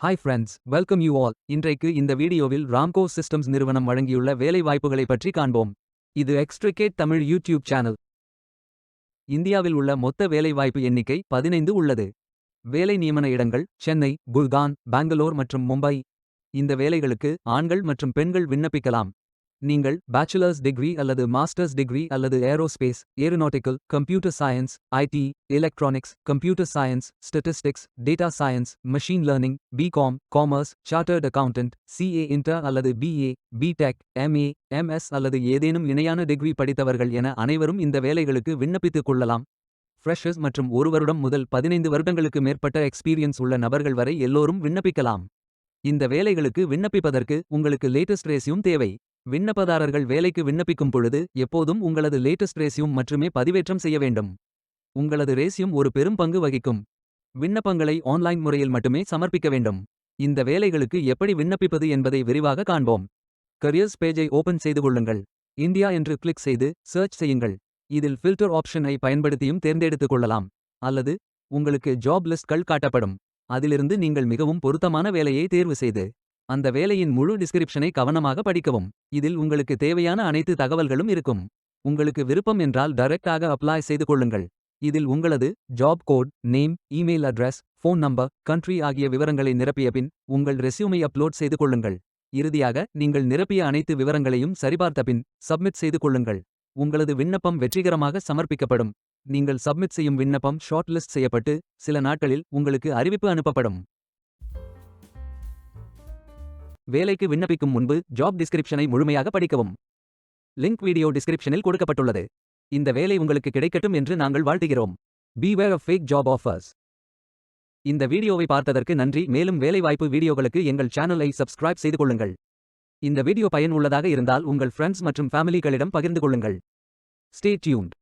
Hi friends, welcome you all. இன்றைக்கு இந்த வீடியோவில் ராம்கோ சிஸ்டம்ஸ் நிறுவனம் வழங்கியுள்ள வேலை வாய்ப்புகளை பற்றி காண்போம். இது எக்ஸ்ட்ரிகேட் தமிழ் யூடியூப் சேனல். இந்தியாவில் உள்ள மொத்த வேலை வாய்ப்பு எண்ணிக்கை 15 உள்ளது. வேலை நியமன இடங்கள் சென்னை, குர்கான், பெங்களூர் மற்றும் மும்பை. இந்த வேலைகளுக்கு ஆண்கள் மற்றும் பெண்கள் விண்ணப்பிக்கலாம். நீங்கள் பேச்சுலர்ஸ் டிகிரி அல்லது மாஸ்டர்ஸ் டிகிரி அல்லது aerospace, aeronautical, computer science, IT, electronics, computer science, statistics, data science, machine learning, BCom, commerce, chartered accountant, CA inter அல்லது பிஏ, பிடெக், எம்ஏ, எம்எஸ் அல்லது ஏதேனும் இணையான டிகிரி படித்தவர்கள் என அனைவரும் இந்த வேலைகளுக்கு விண்ணப்பித்துக் கொள்ளலாம். ஃப்ரெஷர்ஸ் மற்றும் 1 வருடம் முதல் 15 வருடங்களுக்கு மேற்பட்ட எக்ஸ்பீரியன்ஸ் உள்ள நபர்கள் வரை எல்லோரும் விண்ணப்பிக்கலாம். இந்த வேலைகளுக்கு விண்ணப்பிப்பதற்கு உங்களுக்கு லேட்டஸ்ட் ரெஸ்யூம் தேவை. விண்ணப்பதாரர்கள் வேலைக்கு விண்ணப்பிக்கும் பொழுது எப்போதும் உங்களது லேட்டஸ்ட் ரெஸ்யூம் மட்டுமே பதிவேற்றம் செய்ய வேண்டும். உங்களது ரெஸ்யூம் ஒரு பெரும் பங்கு வகிக்கும். விண்ணப்பங்களை ஆன்லைன் முறையில் மட்டுமே சமர்ப்பிக்க வேண்டும். இந்த வேலைகளுக்கு எப்படி விண்ணப்பிப்பது என்பதை விரிவாக காண்போம். கரியர்ஸ் பேஜை ஓபன் செய்து கொள்ளுங்கள். இந்தியா என்று கிளிக் செய்து சர்ச் செய்யுங்கள். இதில் ஃபில்டர் ஆப்ஷனை பயன்படுத்தியும் தேர்ந்தெடுத்துக் கொள்ளலாம். அல்லது உங்களுக்கு ஜாப் லிஸ்ட்கள் காட்டப்படும். அதிலிருந்து நீங்கள் மிகவும் பொருத்தமான வேலையை தேர்வு செய்து அந்த வேலையின் முழு டிஸ்கிரிப்ஷனை கவனமாக படிக்கவும். இதில் உங்களுக்கு தேவையான அனைத்து தகவல்களும் இருக்கும். உங்களுக்கு விருப்பம் என்றால் டைரக்டாக அப்ளை செய்து கொள்ளுங்கள். இதில் உங்களது job code, name, email address, phone number, country ஆகிய விவரங்களை நிரப்பிய பின் உங்கள் ரெஸ்யூமை அப்லோட் செய்து கொள்ளுங்கள். இறுதியாக நீங்கள் நிரப்பிய அனைத்து விவரங்களையும் சரிபார்த்த பின் சப்மிட் செய்து கொள்ளுங்கள். உங்களது விண்ணப்பம் வெற்றிகரமாக சமர்ப்பிக்கப்படும். நீங்கள் சப்மிட் செய்யும் விண்ணப்பம் ஷார்ட் லிஸ்ட் செய்யப்பட்டு சில நாட்களில் உங்களுக்கு அறிவிப்பு அனுப்பப்படும். வேலைக்கு விண்ணப்பிக்கும் முன்பு ஜாப் டிஸ்கிரிப்ஷனை முழுமையாக படிக்கவும். லிங்க் வீடியோ டிஸ்கிரிப்ஷனில் கொடுக்கப்பட்டுள்ளது. இந்த வேலை உங்களுக்கு கிடைக்கட்டும் என்று நாங்கள் வாழ்த்துகிறோம். Beware of fake job offers. இந்த வீடியோவை பார்த்ததற்கு நன்றி. மேலும் வேலைவாய்ப்பு வீடியோகளுக்கு எங்கள் சேனலை சப்ஸ்கிரைப் செய்து கொள்ளுங்கள். இந்த வீடியோ பயனுள்ளதாக இருந்தால் உங்கள் ஃப்ரெண்ட்ஸ் மற்றும் ஃபேமிலிகளிடம் பகிர்ந்து கொள்ளுங்கள். Stay tuned.